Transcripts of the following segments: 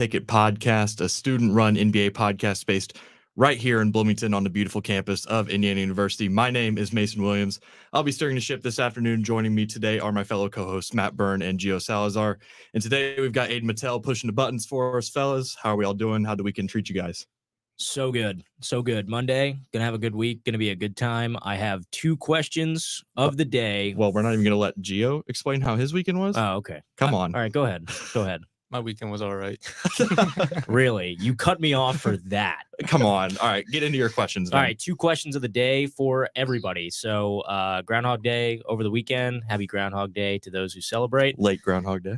Take It podcast, a student-run NBA podcast based right here in Bloomington on the beautiful campus of Indiana University. My name is Mason Williams. I'll be steering the ship this afternoon. Joining me today are my fellow co-hosts Matt Byrne and Gio Salazar. And today we've got Aiden Mattel pushing the buttons for us, fellas. How are we all doing? How do we can treat you guys? So good. So good. Monday, gonna have a good week, gonna be a good time. I have two questions of the day. Well, we're not even going to let Gio explain how his weekend was. Oh, okay. Come on. All right, go ahead. Go ahead. My weekend was all right. Really? You cut me off for that. Come on. All right, get into your questions. All right, two questions of the day for everybody. So, Groundhog Day over the weekend. Happy Groundhog Day to those who celebrate. Late Groundhog Day.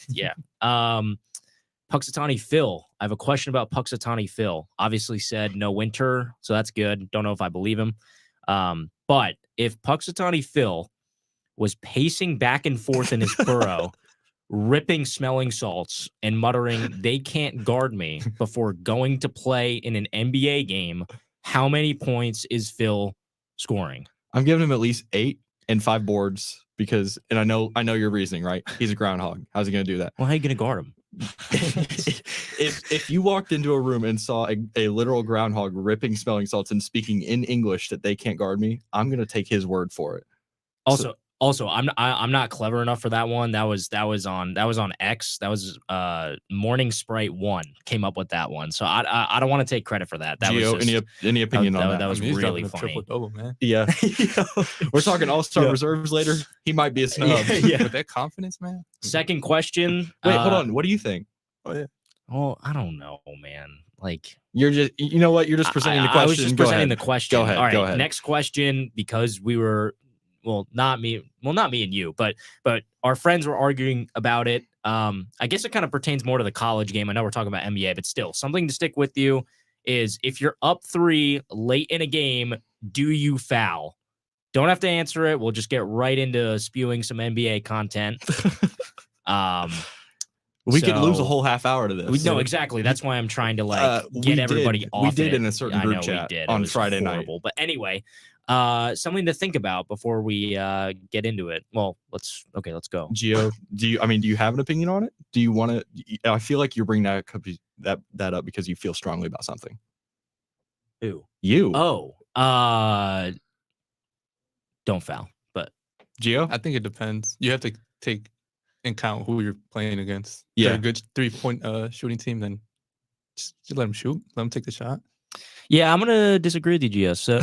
Yeah. Puxatawny Phil. I have a question about Puxatawny Phil. Obviously said no winter, so that's good. Don't know if I believe him. But if Puxatawny Phil was pacing back and forth in his burrow, ripping smelling salts and muttering, "They can't guard me," before going to play in an NBA game, how many points is Phil scoring? I'm giving him at least 8 and 5 boards because, and I know your reasoning, right? He's a groundhog. How's he going to do that? Well, how are you going to guard him? if you walked into a room and saw a literal groundhog ripping smelling salts and speaking in English that they can't guard me, I'm going to take his word for it. Also, I'm not clever enough for that one. That was on X. That was Morning Sprite 1 came up with that one. So I don't want to take credit for that. That Gio, was just, any opinion on that? That was really funny. Triple-double, man. Yeah. We're talking all-star reserves later. He might be a snub. Yeah. With that confidence, man. Second question. Wait, hold on. What do you think? Oh yeah. Oh, I don't know, man. Like, You're just, you know what? You're just presenting the question. I was just presenting the question. Go ahead. All right. Go ahead. Next question, because we were, not me and you, but our friends were arguing about it. I guess it kind of pertains more to the college game. I know we're talking about NBA, but still, something to stick with you is if you're up 3 late in a game, do you foul? Don't have to answer it. We'll just get right into spewing some NBA content. We could lose a whole half hour to this. No, exactly. That's why I'm trying to get everybody off. We did in a certain group chat on Friday night. But anyway, something to think about before we get into it. Well, let's go. Gio, do you have an opinion on it? Do you want to? I feel like you're bringing that up because you feel strongly about something. Who? You. Oh, don't foul. But Gio, I think it depends. You have to take in count who you're playing against. Yeah. If they're a good 3-point shooting team, then just let them shoot. Let them take the shot. yeah, I'm gonna disagree with you, Gio. So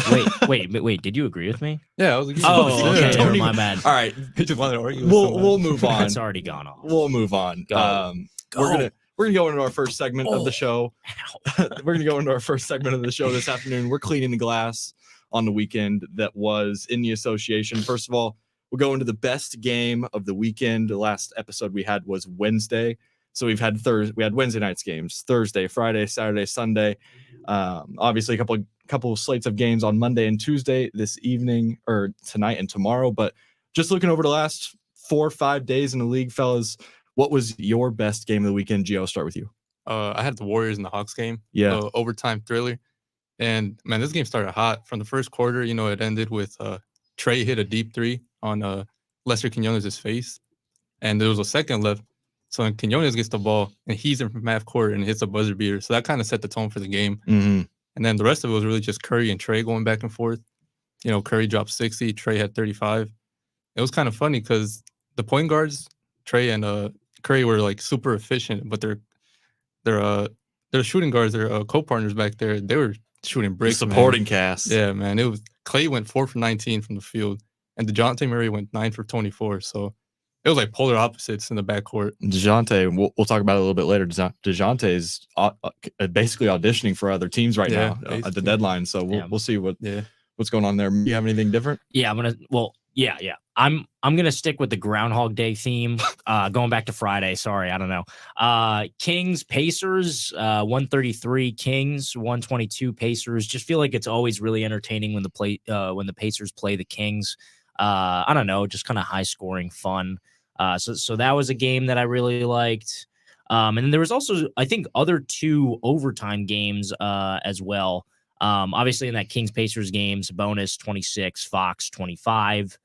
wait. Did you agree with me? Yeah, I was like, Oh, okay. Don't My even- bad. all right. You just wanted to argue. We'll move on. It's already gone off. We'll move on. Go. We're gonna go into our first segment of the show. Ow. We're gonna go into our first segment of the show this afternoon. We're cleaning the glass on the weekend that was in the association. First of all, we'll go into the best game of the weekend. The last episode we had was Wednesday, so we had Wednesday night's games: Thursday, Friday, Saturday, Sunday. Obviously, a couple of slates of games on Monday and Tuesday this evening, or tonight and tomorrow. But just looking over the last 4 or 5 days in the league, fellas, what was your best game of the weekend? Gio, I'll start with you. I had the Warriors and the Hawks game. Yeah. Overtime thriller. And man, this game started hot from the first quarter. It ended with Trey hit a deep 3 on Lester Quinones' face, and there was a second left. So when Quinones gets the ball and he's in half court and hits a buzzer beater, so that kind of set the tone for the game. Mm-hmm. And then the rest of it was really just Curry and Trey going back and forth. Curry dropped 60, Trey had 35. It was kind of funny because the point guards, Trey and Curry, were like super efficient, but their shooting guards, their co-partners back there, they were shooting bricks. Supporting cast. Yeah, man. It was Clay went 4 for 19 from the field, and DeJounte Murray went 9 for 24. So it was like polar opposites in the backcourt. DeJounte, we'll talk about it a little bit later. DeJounte is basically auditioning for other teams right now at the deadline. So we'll see what's going on there. You have anything different? Yeah, I'm gonna stick with the Groundhog Day theme. Going back to Friday. Sorry, I don't know. Kings Pacers 133. Kings 122. Pacers. Just feel like it's always really entertaining when the Pacers play the Kings. I don't know, just kind of high scoring fun. So that was a game that I really liked. And then there was also, I think, other 2 overtime games as well. Obviously in that Kings Pacers game, Sabonis 26, Fox 25.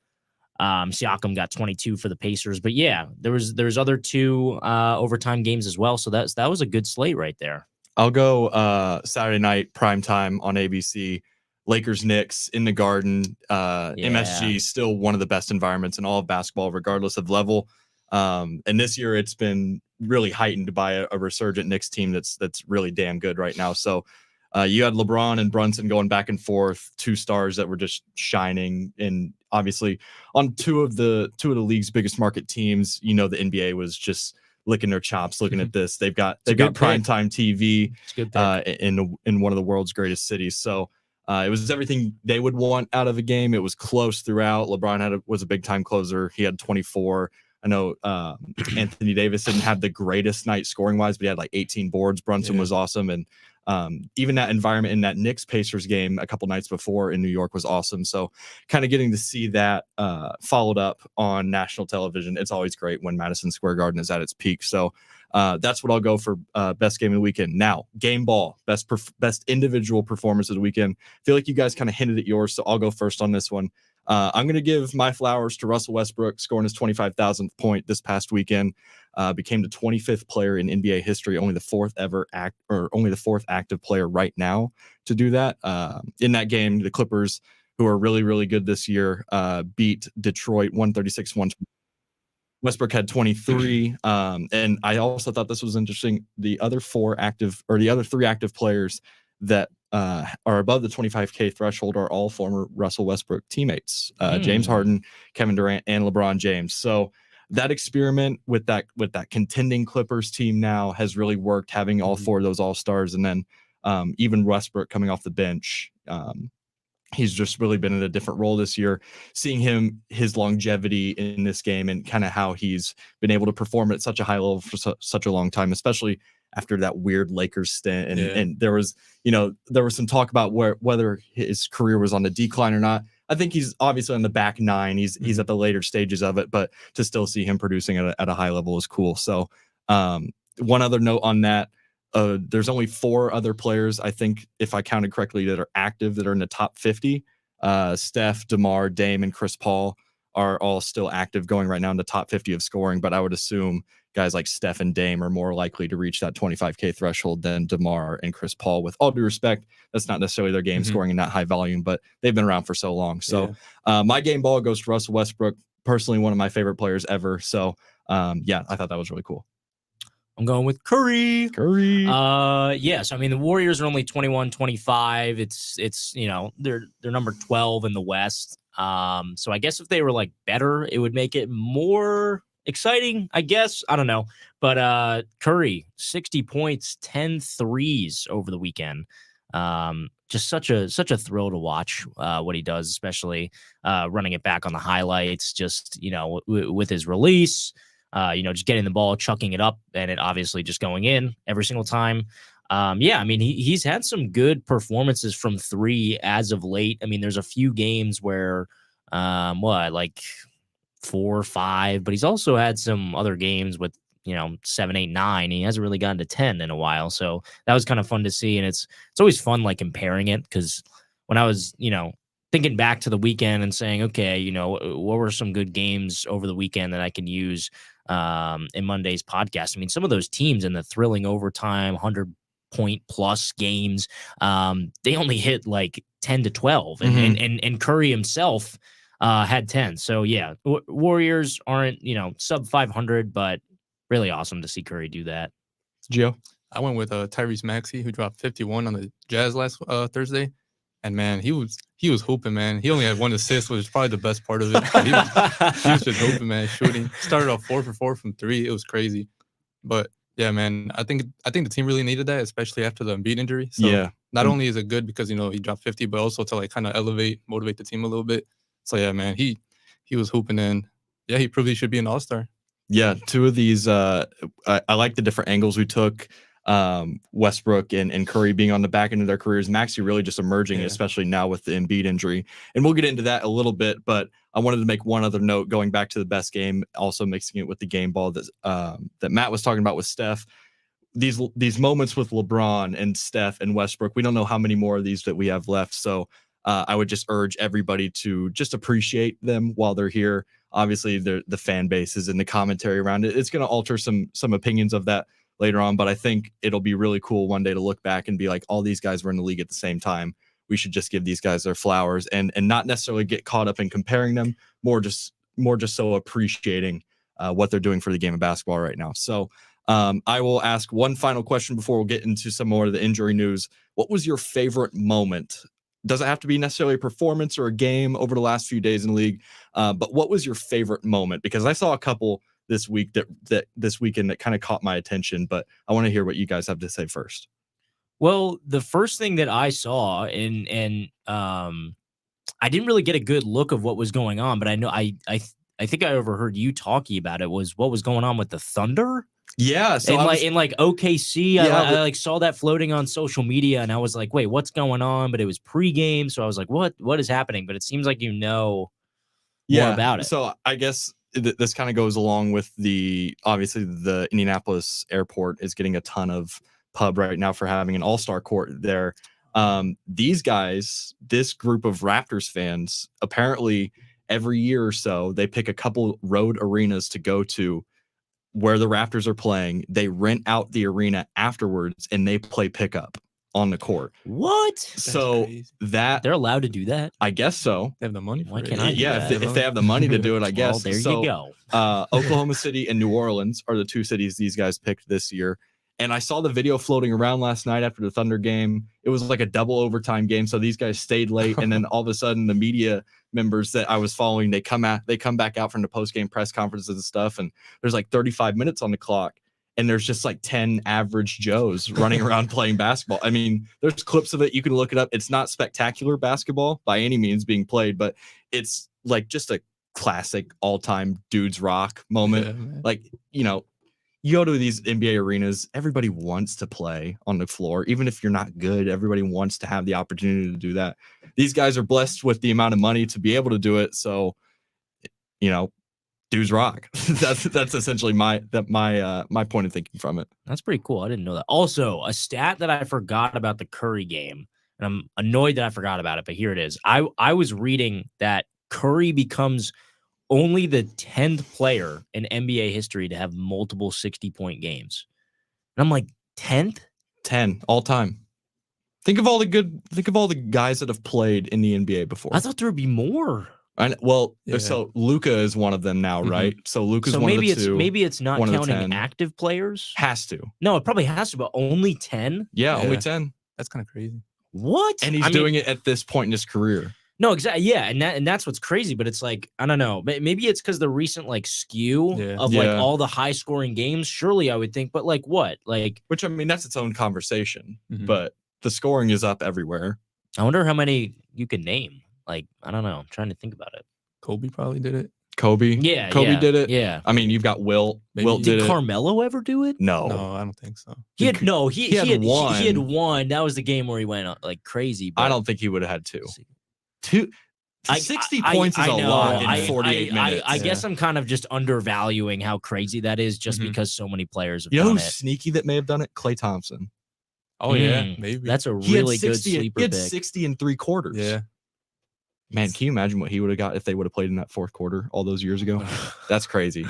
Siakam got 22 for the Pacers. But yeah, there's other two overtime games as well. So that was a good slate right there. I'll go Saturday night prime time on ABC. Lakers Knicks in the Garden. MSG is still one of the best environments in all of basketball, regardless of level. And this year it's been really heightened by a resurgent Knicks team that's really damn good right now. So you had LeBron and Brunson going back and forth, two stars that were just shining, and obviously on two of the league's biggest market teams. The NBA was just licking their chops looking at this. They've got primetime TV in one of the world's greatest cities. So it was everything they would want out of a game. It was close throughout. LeBron was a big time closer. He had 24. I know Anthony Davis didn't have the greatest night scoring wise, but he had like 18 boards. Brunson was awesome. And even that environment in that Knicks Pacers game a couple nights before in New York was awesome. So kind of getting to see that followed up on national television. It's always great when Madison Square Garden is at its peak. So that's what I'll go for best game of the weekend. Now, game ball, best individual performance of the weekend. I feel like you guys kind of hinted at yours, so I'll go first on this one. I'm going to give my flowers to Russell Westbrook, scoring his 25,000th point this past weekend. Became the 25th player in NBA history, only the fourth active player right now to do that. In that game, the Clippers, who are really, really good this year, beat Detroit 136-120. Westbrook had 23. And I also thought this was interesting. The other three active players that are above the 25K threshold are all former Russell Westbrook teammates, James Harden, Kevin Durant, and LeBron James. So that experiment with that contending Clippers team now has really worked, having all four of those all-stars. And then even Westbrook coming off the bench, he's just really been in a different role this year. Seeing his longevity in this game and kind of how he's been able to perform at such a high level for such a long time, especially after that weird Lakers stint. And there was some talk about whether his career was on the decline or not. I think he's obviously on the back nine. He's at the later stages of it, but to still see him producing at a high level is cool. So one other note on that, there's only 4 other players, I think, if I counted correctly, that are active that are in the top 50. Steph, DeMar, Dame, and Chris Paul are all still active going right now in the top 50 of scoring, but I would assume guys like Steph and Dame are more likely to reach that 25K threshold than DeMar and Chris Paul. With all due respect, that's not necessarily their game scoring in that high volume, but they've been around for so long. So my game ball goes to Russell Westbrook, personally one of my favorite players ever. So I thought that was really cool. I'm going with Curry. Yes. I mean, the Warriors are only 21-25. It's they're number 12 in the West. So I guess if they were like better, it would make it more exciting, I guess. I don't know. But Curry, 60 points, 10 threes over the weekend. Just such a thrill to watch what he does, especially running it back on the highlights, just, with his release, just getting the ball, chucking it up, and it obviously just going in every single time. I mean, he's had some good performances from three as of late. I mean, there's a few games where, 4 or 5, but he's also had some other games with, 7, 8, 9. He hasn't really gotten to 10 in a while. So that was kind of fun to see. And it's always fun, like, comparing it, because when I was, thinking back to the weekend and saying, okay, what were some good games over the weekend that I can use in Monday's podcast? I mean, some of those teams in the thrilling overtime, 100-point plus games, they only hit like 10 to 12, and Curry himself had 10. So yeah, Warriors aren't, sub 500, but really awesome to see Curry do that. Gio? I went with Tyrese Maxey, who dropped 51 on the Jazz last Thursday. And man, he was hooping, man. He only had 1 assist, which is probably the best part of it. He was just hooping, man, shooting. Started off 4 for 4 from 3. It was crazy. But yeah, man, I think the team really needed that, especially after the Embiid injury. So not only is it good because he dropped 50, but also to like kind of motivate the team a little bit. So yeah, man, he was hooping, and yeah, he probably should be an all-star. Yeah, 2 of these, I like the different angles we took. Westbrook and Curry being on the back end of their careers. Maxey really just emerging, especially now with the Embiid injury. And we'll get into that a little bit, but I wanted to make one other note going back to the best game, also mixing it with the game ball that Matt was talking about with Steph. These moments with LeBron and Steph and Westbrook, we don't know how many more of these that we have left. So I would just urge everybody to just appreciate them while they're here. Obviously, the fan bases and the commentary around it, it's going to alter some opinions of that later on. But I think it'll be really cool one day to look back and be like, all these guys were in the league at the same time. We should just give these guys their flowers and not necessarily get caught up in comparing them. More just so appreciating what they're doing for the game of basketball right now. So I will ask one final question before we'll get into some more of the injury news. What was your favorite moment? Doesn't have to be necessarily a performance or a game over the last few days in the league, but what was your favorite moment? Because I saw a couple this week that this weekend that kind of caught my attention, but I want to hear what you guys have to say first. Well, the first thing that I saw, and I didn't really get a good look of what was going on, but I know I think I overheard you talking about it, was what was going on with the Thunder. Yeah, so in OKC, Yeah, I like saw that floating on social media, and I was like, "Wait, what's going on?" But it was pregame, so I was like, "What is happening?" But it seems like more about it. So I guess this kind of goes along with obviously the Indianapolis airport is getting a ton of pub right now for having an all-star court there. These guys, this group of Raptors fans, apparently every year or so, they pick a couple road arenas to go to where the Raptors are playing. They rent out the arena afterwards and they play pickup on the court. What? So crazy. that They're allowed to do that? I guess so. They have the money for Why it. can't I do Yeah, that? if they have the money to do it, I guess. Well, there So, you go. Oklahoma City and New Orleans are the two cities these guys picked this year. And I saw the video floating around last night after the Thunder game. It was like a double overtime game. So these guys stayed late. And then all of a sudden the media members that I was following, they come back out from the post-game press conferences and stuff. And there's like 35 minutes on the clock. And there's just like 10 average Joes running around playing basketball. I mean, there's clips of it. You can look it up. It's not spectacular basketball by any means being played, but it's like just a classic all-time dudes rock moment. Yeah, Like, you go to these NBA arenas, everybody wants to play on the floor. Even if you're not good, everybody wants to have the opportunity to do that. These guys are blessed with the amount of money to be able to do it. So, dudes rock. that's essentially my point of thinking from it. That's pretty cool. I didn't know that. Also, a stat that I forgot about the Curry game, and I'm annoyed that I forgot about it, but here it is. I was reading that Curry becomes only the 10th player in NBA history to have multiple 60-point games. And I'm like, 10th? 10 all time. Think of all the guys that have played in the NBA before. I thought there would be more. Yeah. So Luka is one of them now, right? So Luka's one of the two. Maybe it's not one of the counting 10. active players. Has to. No, it probably has to, but only 10. Yeah, only Yeah. 10. That's kind of crazy. What? And he's doing it at this point in his career. No, exactly. Yeah, and that's what's crazy. But it's like, I don't know. Maybe it's because the recent skew of like Yeah. all the high scoring games. Surely I would think, but like what? Like, Which, I mean, that's its own conversation. Mhm. But the scoring is up everywhere. I wonder how many you can name. Like, I don't know. I'm trying to think about it. Kobe probably did it. Kobe. Yeah, Kobe yeah, did it. Yeah. I mean, you've got Wilt. Maybe- Wilt Did did it. Carmelo ever do it? No. No, I don't think so. He had no. He had had one. He had one. That was the game where he went like crazy. But I don't think he would have had two. 60 I- points is I a know. lot in I- 48 minutes. I guess I'm kind of just undervaluing how crazy that is, just Mhm. because so many players have You know done who's it. sneaky that may have done it? Klay Thompson. Oh yeah, Mm, maybe. That's a He had really good 60 sleeper He had pick. 60 and 3/4. yeah. Man, can you imagine what he would have got if they would have played in that fourth quarter all those years ago? That's crazy.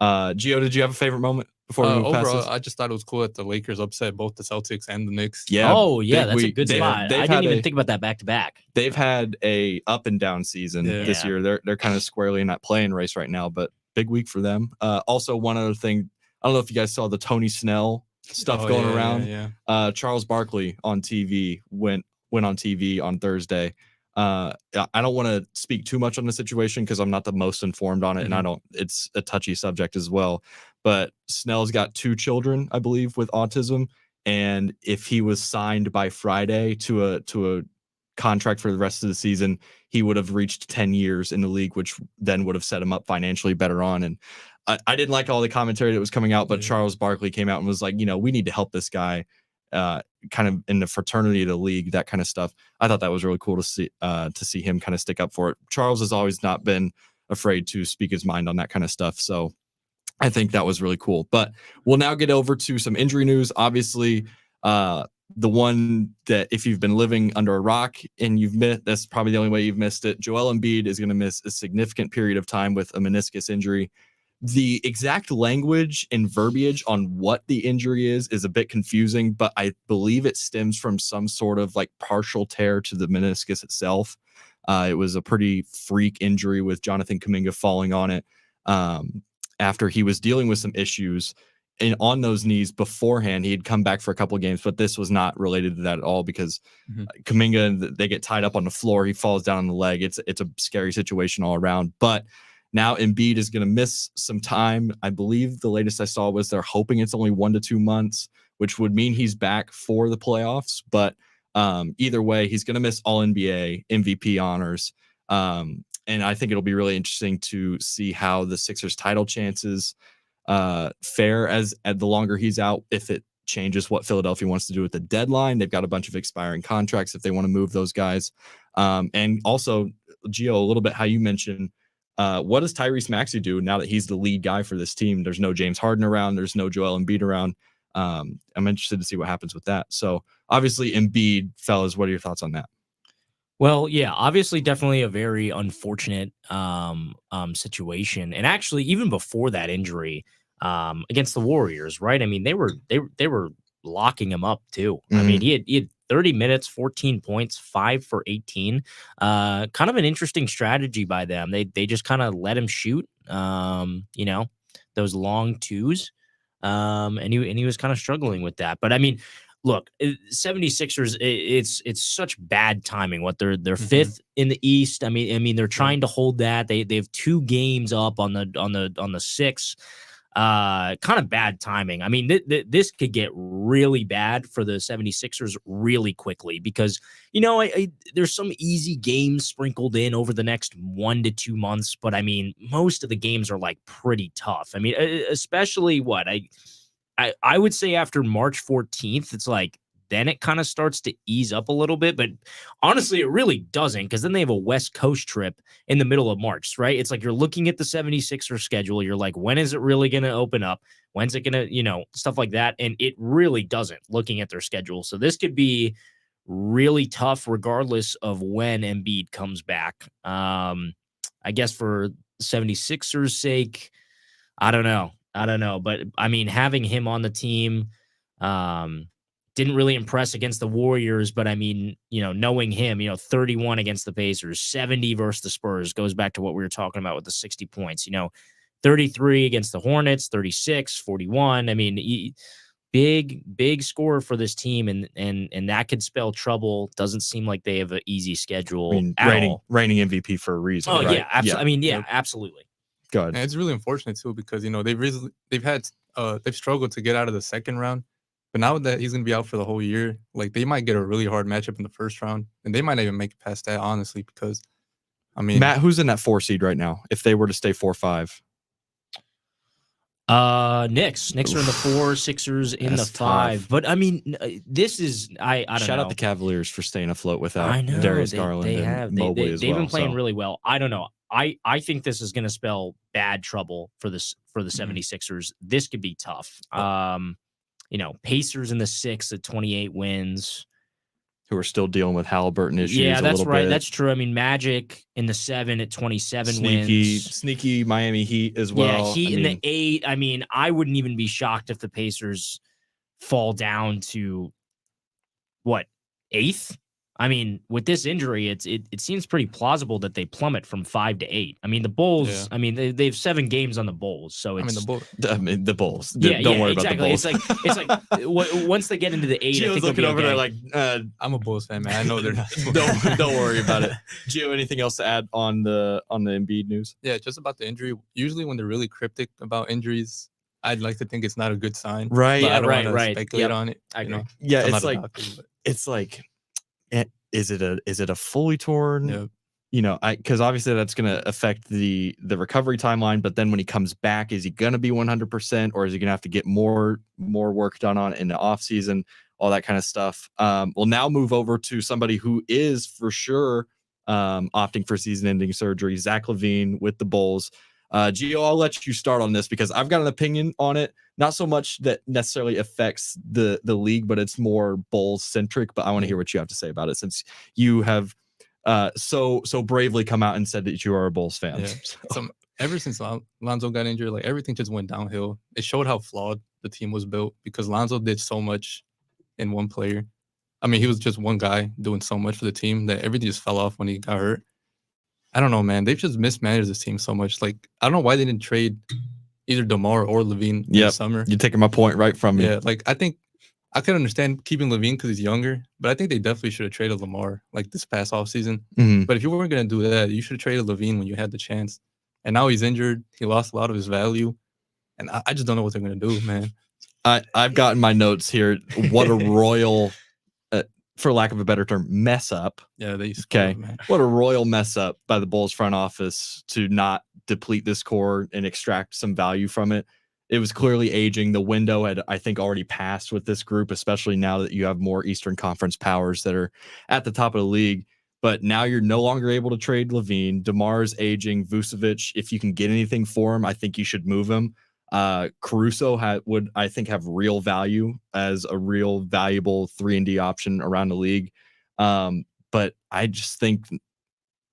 Gio, did you have a favorite moment before we move past Overall, this? I just thought it was cool that the Lakers upset both the Celtics and the Knicks. Yeah. Oh yeah, big that's a week. good They've- spot. they've I had didn't even a- think about that back to back. They've had a up and down season Yeah. this year. They're kind of squarely in that playing race right now, but big week for them. Also, one other thing, I don't know if you guys saw the Tony Snell stuff Oh, going yeah, around. Yeah. Charles Barkley on TV went on TV on Thursday. I don't want to speak too much on the situation because I'm not the most informed on it, and it's a touchy subject as well. But Snell's got 2 children, I believe, with autism, and if he was signed by Friday to a contract for the rest of the season, he would have reached 10 years in the league, which then would have set him up financially better on. And I didn't like all the commentary that was coming out, but Yeah. Charles Barkley came out and was like, we need to help this guy. Kind of in the fraternity of the league, that kind of stuff. I thought that was really cool to see him kind of stick up for it. Charles has always not been afraid to speak his mind on that kind of stuff. So I think that was really cool. But we'll now get over to some injury news. Obviously, the one that if you've been living under a rock and you've missed, that's probably the only way you've missed it. Joel Embiid is going to miss a significant period of time with a meniscus injury. The exact language and verbiage on what the injury is a bit confusing, but I believe it stems from some sort of like partial tear to the meniscus itself. It was a pretty freak injury with Jonathan Kuminga falling on it after he was dealing with some issues and on those knees beforehand. He had come back for a couple of games, but this was not related to that at all because Kuminga, they get tied up on the floor. He falls down on the leg. It's a scary situation all around. But now Embiid is going to miss some time. I believe the latest I saw was they're hoping it's only 1 to 2 months, which would mean he's back for the playoffs. But either way, he's going to miss all NBA MVP honors. And I think it'll be really interesting to see how the Sixers title chances fare as the longer he's out, if it changes what Philadelphia wants to do with the deadline. They've got a bunch of expiring contracts if they want to move those guys. And also, Gio, a little bit how you mentioned, what does Tyrese Maxey do now that he's the lead guy for this team? There's no James Harden around. There's no Joel Embiid around. I'm interested to see what happens with that. So obviously Embiid, fellas, what are your thoughts on that? Well, yeah, obviously, definitely a very unfortunate situation. And actually, even before that injury against the Warriors, right? I mean, they were locking him up too. I mean, he had 30 minutes, 14 points, 5 for 18. Kind of an interesting strategy by them. They just kind of let him shoot, those long twos. And he was kind of struggling with that. But I mean, look, 76ers, it's such bad timing. What they're fifth in the East. I mean, they're trying to hold that. They have 2 games up on the 6th. Kind of bad timing. I mean, this could get really bad for the 76ers really quickly because, there's some easy games sprinkled in over the next 1 to 2 months. But I mean, most of the games are like pretty tough. I mean, especially I would say after March 14th, it's like, then it kind of starts to ease up a little bit. But honestly, it really doesn't, because then they have a West Coast trip in the middle of March, right? It's like you're looking at the 76er schedule. You're like, when is it really going to open up? When's it going to, stuff like that? And it really doesn't, looking at their schedule. So this could be really tough regardless of when Embiid comes back. I guess for 76ers sake, I don't know. But I mean, having him on the team, didn't really impress against the Warriors, but I mean, knowing him, 31 against the Pacers, 70 versus the Spurs, goes back to what we were talking about with the 60 points, 33 against the Hornets, 36, 41. I mean, big scorer for this team, and that could spell trouble. Doesn't seem like they have an easy schedule. Reigning MVP for a reason. Oh, right? yeah, absolutely. Yeah. I mean, absolutely. Go ahead. And it's really unfortunate too because they've struggled to get out of the second round. But now that he's going to be out for the whole year, like they might get a really hard matchup in the first round, and they might not even make it past that, honestly. Because, I mean, Matt, who's in that 4 seed right now? If they were to stay 4-5, Knicks are in the 4, Sixers in the 5. Tough. But I mean, this is I don't shout know. out the Cavaliers for staying afloat without Darius Garland and Mobley as well. They've been playing really well. I don't know. I think this is going to spell bad trouble for the 76ers. This could be tough. Pacers in the 6 at 28 wins, who are still dealing with Halliburton issues. Yeah, that's right. Bit. That's true. I mean, Magic in the 7 at 27 wins. Sneaky Miami Heat as well. Yeah, Heat in the 8. I mean, I wouldn't even be shocked if the Pacers fall down to 8th. I mean, with this injury, it seems pretty plausible that they plummet from 5 to 8. I mean, the Bulls. Yeah. I mean, they have 7 games on the Bulls, so it's. The Bulls. Yeah, don't worry exactly. about the Bulls. It's like once they get into the 8, Gio's I think looking over there like, I'm a Bulls fan, man. I know they're not. don't worry about it. Gio, anything else to add on the Embiid news? Yeah, just about the injury. Usually, when they're really cryptic about injuries, I'd like to think it's not a good sign. Right. But I don't want to speculate on it. I agree. Yeah, it's like. Is it a fully torn? Yep. Because obviously that's going to affect the recovery timeline. But then when he comes back, is he going to be 100%, or is he going to have to get more work done on it in the off season? All that kind of stuff. We'll now move over to somebody who is for sure opting for season-ending surgery. Zach LaVine with the Bulls. Gio, I'll let you start on this because I've got an opinion on it. Not so much that necessarily affects the league, but it's more Bulls centric. But I want to hear what you have to say about it since you have so bravely come out and said that you are a Bulls fan. Yeah. So ever since Lonzo got injured, like everything just went downhill. It showed how flawed the team was built because Lonzo did so much in one player. I mean, he was just one guy doing so much for the team that everything just fell off when he got hurt. I don't know, man. They've just mismanaged this team so much. Like, I don't know why they didn't trade either DeMar or LaVine in the summer. You're taking my point right from me. Yeah, like I think I could understand keeping LaVine because he's younger, but I think they definitely should have traded Lamar like this past offseason. Mhm. But if you weren't going to do that, you should have traded LaVine when you had the chance. And now he's injured. He lost a lot of his value. And I just don't know what they're going to do, man. I've gotten my notes here. What a royal, for lack of a better term, mess up. Yeah, they Okay. man. What a royal mess up by the Bulls front office to not deplete this core and extract some value from it. It was clearly aging. The window had, I think, already passed with this group, especially now that you have more Eastern Conference powers that are at the top of the league. But now you're no longer able to trade LaVine. DeMar's aging. Vucevic, if you can get anything for him, I think you should move him. Caruso would, I think, have real value as a real valuable 3-and-D option around the league. But I just think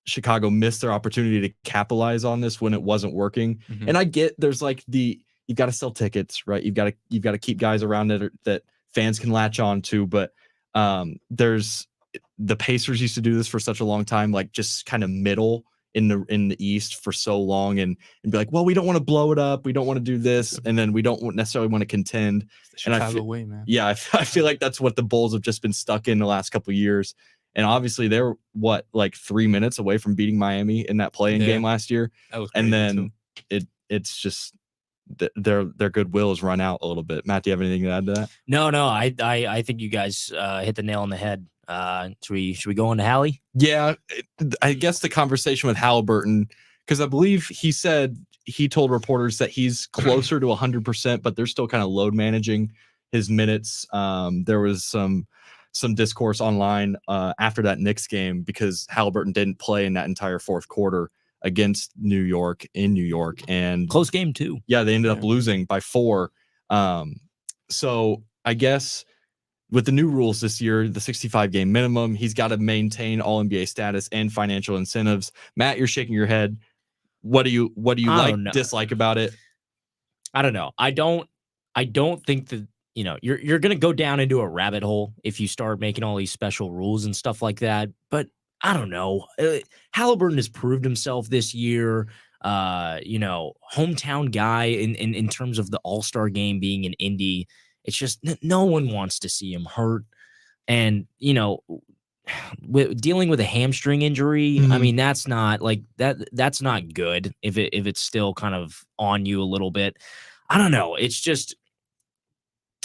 Chicago missed their opportunity to capitalize on this when it wasn't working. Mhm. And I get there's like you've got to sell tickets, right? You've got to keep guys around that fans can latch on to. But there's the Pacers used to do this for such a long time, like just kind of middle in the East for so long and be like, well, we don't want to blow it up. We don't want to do this. And then we don't necessarily want to contend. It's the Chicago way, man. Yeah, I feel like that's what the Bulls have just been stuck in the last couple of years. And obviously they're like 3 minutes away from beating Miami in that play-in game last year. That was and then it's just their goodwill has run out a little bit. Matt, do you have anything to add to that? No, I think you guys hit the nail on the head. Should we go into Hallie? Yeah, I guess the conversation with Halliburton, because I believe he told reporters that he's closer to 100%, but they're still kind of load managing his minutes. There was some discourse online after that Knicks game because Halliburton didn't play in that entire fourth quarter against New York in New York, and close game too. Yeah, they ended up losing by 4. So I guess with the new rules this year, the 65 game minimum, he's got to maintain all NBA status and financial incentives. Matt, you're shaking your head. What do you dislike about it? I don't know. I don't think that, you're going to go down into a rabbit hole if you start making all these special rules and stuff like that. But I don't know. Halliburton has proved himself this year. Hometown guy in terms of the All-Star game being in Indy. It's just no one wants to see him hurt. And, dealing with a hamstring injury, I mean, that's not like that's not good if it's still kind of on you a little bit. I don't know. It's just,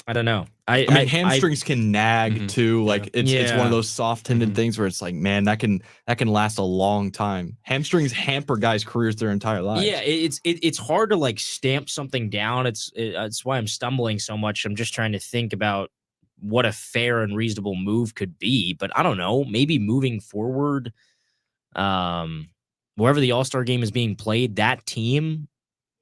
I don't know. I mean, hamstrings can nag too. Like it's one of those soft tendon things where it's like, man, that can last a long time. Hamstrings hamper guys' careers their entire lives. Yeah, it's hard to like stamp something down. It's why I'm stumbling so much. I'm just trying to think about what a fair and reasonable move could be. But I don't know. Maybe moving forward, wherever the All-Star game is being played, that team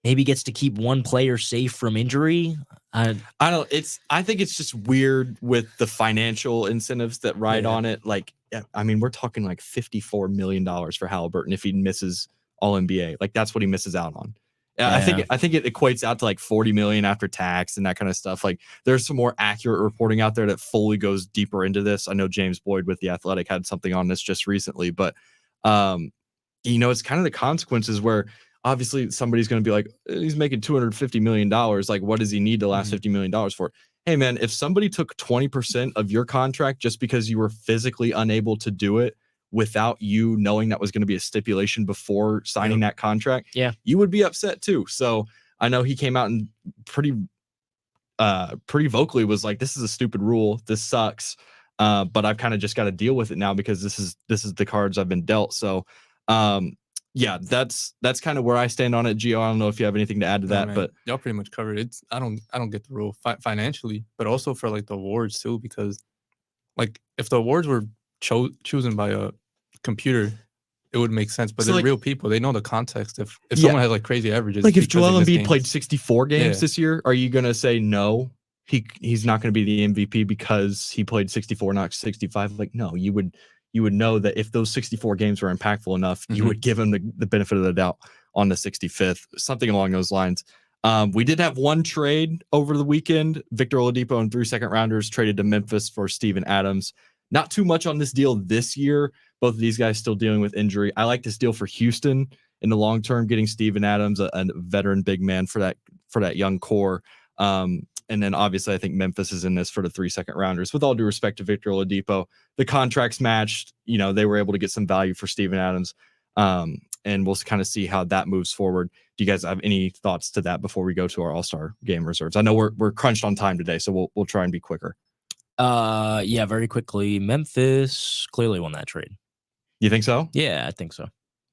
maybe gets to keep one player safe from injury. I think it's just weird with the financial incentives that ride on it. Like, I mean, we're talking like $54 million for Halliburton if he misses All NBA. Like that's what he misses out on. I think it equates out to like 40 million after tax and that kind of stuff. Like there's some more accurate reporting out there that fully goes deeper into this. I know James Boyd with The Athletic had something on this just recently, but it's kind of the consequences where obviously somebody's going to be like, he's making $250 million. Like, what does he need the last $50 million for? Hey man, if somebody took 20% of your contract just because you were physically unable to do it without you knowing that was going to be a stipulation before signing that contract, you would be upset too. So I know he came out and pretty vocally was like, this is a stupid rule. This sucks. But I've kind of just got to deal with it now because this is the cards I've been dealt. So, that's kind of where I stand on it. Gio, I don't know if you have anything to add to that, but y'all pretty much covered it. I don't get the rule financially, but also for like the awards too, because like if the awards were chosen by a computer, it would make sense. But So, they're like- real people. They know the context. If Yeah. someone has like crazy averages, Like if because Joel they missed Embiid games. played 64 games Yeah. this year, are you gonna say no? He's not going to be the MVP because he played 64, not 65. Like, no, you would know that if those 64 games were impactful enough, you Mhm. would give him the benefit of the doubt on the 65th, something along those lines. We did have one trade over the weekend. Victor Oladipo and 3 second rounders traded to Memphis for Steven Adams. Not too much on this deal this year. Both of these guys still dealing with injury. I like this deal for Houston in the long term, getting Steven Adams, a veteran big man for that young core. And then obviously I think Memphis is in this for the 3 second rounders. With all due respect to Victor Oladipo, the contracts matched. They were able to get some value for Steven Adams. And we'll kind of see how that moves forward. Do you guys have any thoughts to that before we go to our All-Star game reserves? I know we're crunched on time today, so we'll try and be quicker. Yeah, very quickly. Memphis clearly won that trade. You think so? Yeah, I think so.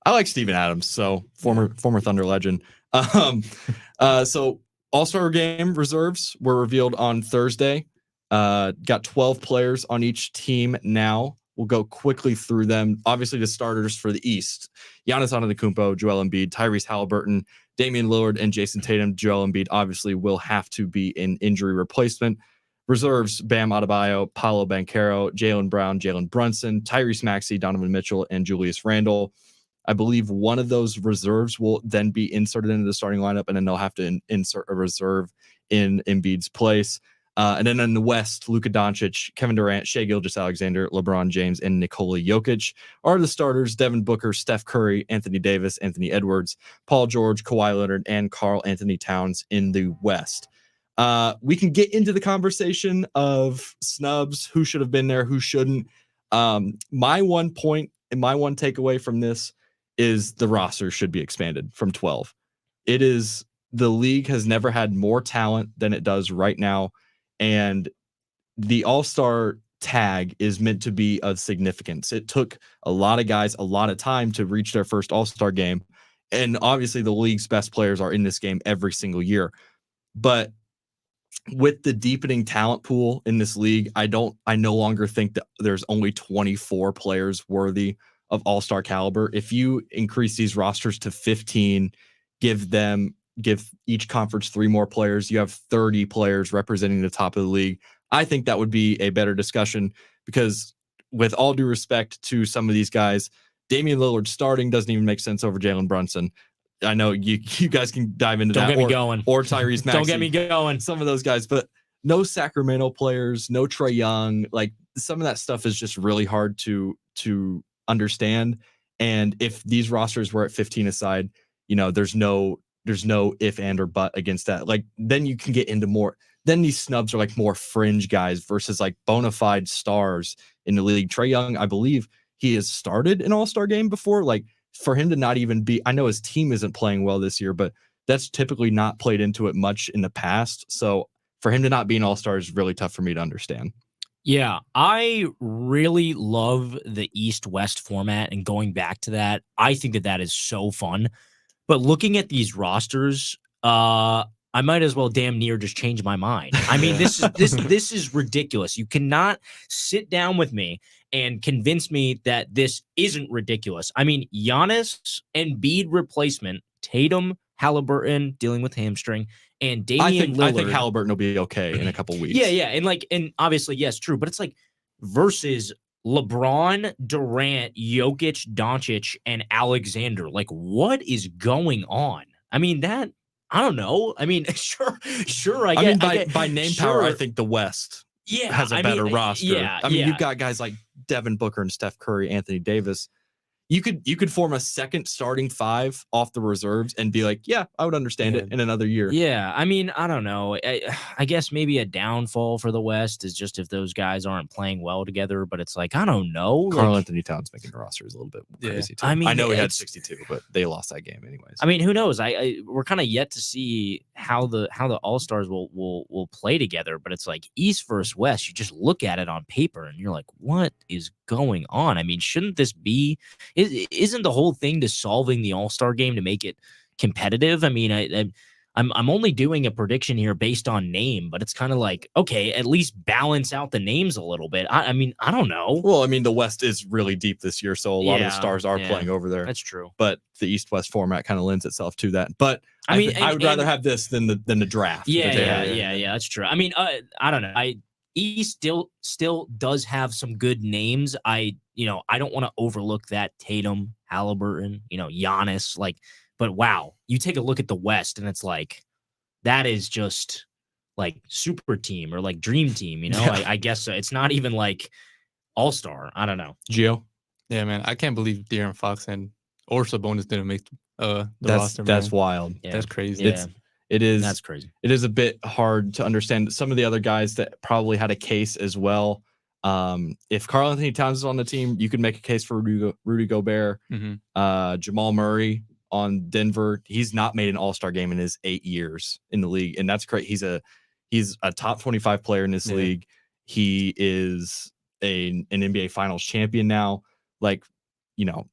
I like Steven Adams, so former Thunder legend. So All-Star game reserves were revealed on Thursday. Got 12 players on each team now. We'll go quickly through them. Obviously, the starters for the East: Giannis Antetokounmpo, Joel Embiid, Tyrese Halliburton, Damian Lillard, and Jason Tatum. Joel Embiid obviously will have to be an injury replacement. Reserves: Bam Adebayo, Paolo Banchero, Jaylen Brown, Jalen Brunson, Tyrese Maxey, Donovan Mitchell, and Julius Randle. I believe one of those reserves will then be inserted into the starting lineup, and then they'll have to insert a reserve in Embiid's place. And then in the West, Luka Doncic, Kevin Durant, Shai Gilgeous-Alexander, LeBron James, and Nikola Jokic are the starters. Devin Booker, Steph Curry, Anthony Davis, Anthony Edwards, Paul George, Kawhi Leonard, and Karl Anthony Towns in the West. We can get into the conversation of snubs, who should have been there, who shouldn't. My one point and my one takeaway from this is the roster should be expanded from 12. The league has never had more talent than it does right now. And the All-Star tag is meant to be of significance. It took a lot of guys a lot of time to reach their first All-Star game. And obviously the league's best players are in this game every single year. But with the deepening talent pool in this league, I no longer think that there's only 24 players worthy of All-Star caliber. If you increase these rosters to 15, give each conference 3 more players, you have 30 players representing the top of the league. I think that would be a better discussion, because with all due respect to some of these guys, Damian Lillard starting doesn't even make sense over Jalen Brunson. I know you guys can dive into Don't that. get me going. Or Tyrese Maxey. Don't get me going. Some of those guys, but no Sacramento players, no Trae Young. Like, some of that stuff is just really hard to understand. And if these rosters were at 15 aside, there's no if and or but against that. Like, then you can get into more. Then these snubs are like more fringe guys versus like bona fide stars in the league. Trae Young, I believe he has started an All-Star game before. Like, for him to not even be, I know his team isn't playing well this year, but that's typically not played into it much in the past. So for him to not be an All-Star is really tough for me to understand. Yeah, I really love the East-West format, and going back to that, I think that is so fun. But looking at these rosters, I might as well damn near just change my mind. I mean, this is ridiculous. You cannot sit down with me and convince me that this isn't ridiculous. I mean, Giannis and Embiid replacement, Tatum, Halliburton dealing with hamstring, and Damian Lillard. I think Halliburton will be okay in a couple weeks. Yeah, and obviously, yes, true. But it's like versus LeBron, Durant, Jokic, Doncic, and Alexander. Like, what is going on? I mean, that, I don't know. I mean, sure. By name power, I think the West has a better roster. You've got guys like Devin Booker and Steph Curry, Anthony Davis. You could form a second starting 5 off the reserves and be like, yeah, I would understand it in another year. Yeah, I mean, I don't know. I guess maybe a downfall for the West is just if those guys aren't playing well together. But it's like, I don't know. Karl Anthony Towns making the roster is a little bit crazy too. I mean, I know he had 62, but they lost that game anyways. I mean, who knows? We're kind of yet to see how the All-Stars will play together. But it's like East versus West. You just look at it on paper and you're like, what is going on? I mean, shouldn't this be? Isn't the whole thing to solving the All-Star game to make it competitive? I mean, I'm only doing a prediction here based on name, but it's kind of like, okay, at least balance out the names a little bit. I mean, I don't know. Well, I mean, the West is really deep this year, so a lot of the stars are playing over there. That's true. But the East-West format kind of lends itself to that. But I mean, I would rather have this than the draft. Yeah. That's true. I mean, I don't know. East still does have some good names. I don't want to overlook that. Tatum, Halliburton, Giannis, but wow, you take a look at the West and it's like, that is just like super team or like dream team, I guess so. It's not even like all-star. I don't know. Gio? Yeah, man. I can't believe De'Aaron Fox or Sabonis didn't make the roster. That's man. wild. Yeah. That's crazy. Yeah. It is. That's crazy. It is a bit hard to understand. Some of the other guys that probably had a case as well. If Karl Anthony Towns is on the team, you could make a case for Rudy Gobert, Jamal Murray on Denver. He's not made an all-star game in his 8 years in the league, and that's great. He's a top 25 player in this league. He is an NBA Finals champion now.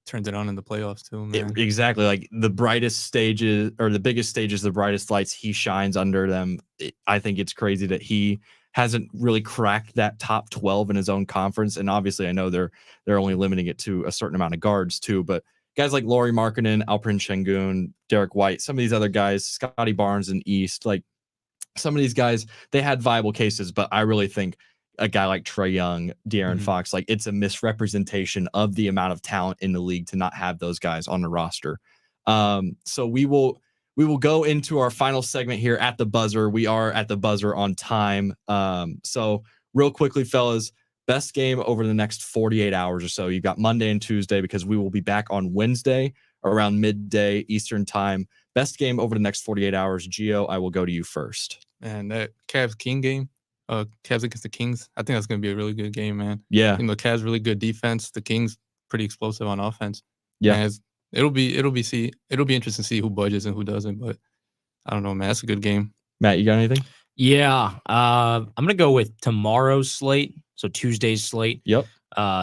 Turns it on in the playoffs too, man. Exactly. Like the brightest stages or the biggest stages, the brightest lights, he shines under them. I think it's crazy that he hasn't really cracked that top 12 in his own conference. And obviously I know they're only limiting it to a certain amount of guards too, but guys like Lauri Markkanen, Alperen Şengün, Derek White, some of these other guys, Scotty Barnes in East, like some of these guys, they had viable cases, but I really think a guy like Trae Young, De'Aaron Fox, like it's a misrepresentation of the amount of talent in the league to not have those guys on the roster. So we will go into our final segment here at the buzzer. We are at the buzzer on time. So real quickly, fellas, best game over the next 48 hours or so. You've got Monday and Tuesday because we will be back on Wednesday around midday Eastern time. Best game over the next 48 hours. Gio, I will go to you first. And that Cavs King game. Cavs against the Kings. I think that's going to be a really good game, man. Yeah. The Cavs really good defense. The Kings pretty explosive on offense. Yeah. And it'll be interesting to see who budgets and who doesn't, but I don't know, man. That's a good game. Matt, you got anything? Yeah. I'm going to go with tomorrow's slate. So Tuesday's slate. Yep.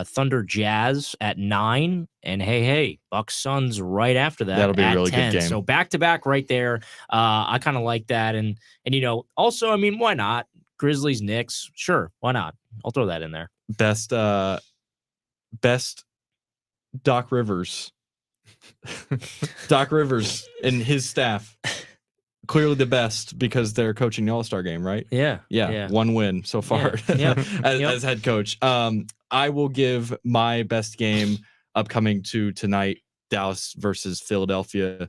Thunder Jazz at 9, and hey, Bucks Suns right after that. That'll be a really 10. good game. So back to back right there. I kind of like that, and also, I mean, why not? Grizzlies, Knicks, sure, why not? I'll throw that in there. Best Doc Rivers. Doc Rivers and his staff. Clearly the best because they're coaching the All-Star game, right? Yeah. One win so far as head coach. I will give my best game upcoming to tonight, Dallas versus Philadelphia.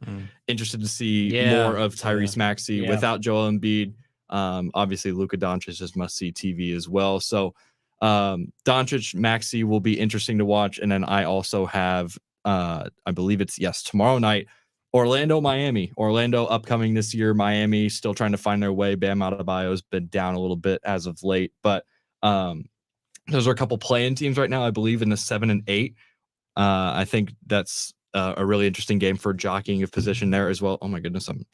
Interested to see more of Tyrese Maxey without Joel Embiid. Obviously, Luka Doncic is must-see TV as well. So Doncic, Maxey will be interesting to watch. And then I also have, I believe it's, tomorrow night, Orlando, Miami. Orlando upcoming this year. Miami still trying to find their way. Bam Adebayo has been down a little bit as of late. But those are a couple play-in teams right now, I believe, in the 7 and 8. I think that's a really interesting game for jockeying of position there as well. Oh, my goodness, I'm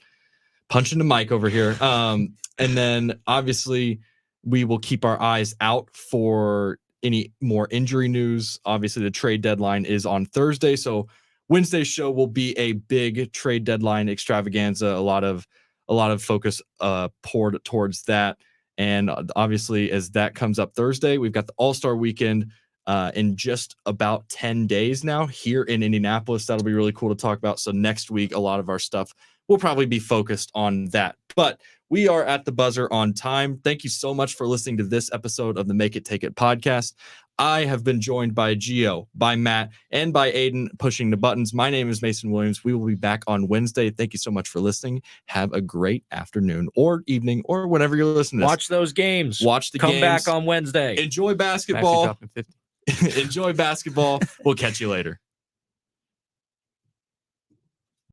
punching the mic over here. And then obviously we will keep our eyes out for any more injury news. Obviously the trade deadline is on Thursday. So Wednesday's show will be a big trade deadline extravaganza. A lot of focus poured towards that. And obviously as that comes up Thursday, we've got the All-Star weekend in just about 10 days now here in Indianapolis. That'll be really cool to talk about. So next week, a lot of our stuff will probably be focused on that. But we are at the buzzer on time. Thank you so much for listening to this episode of the Make It Take It podcast. I have been joined by Gio, by Matt, and by Aiden pushing the buttons. My name is Mason Williams. We will be back on Wednesday. Thank you so much for listening. Have a great afternoon or evening or whenever you're listening to this. Watch those games. Watch the games. Come back on Wednesday. Enjoy basketball. Enjoy basketball. We'll catch you later.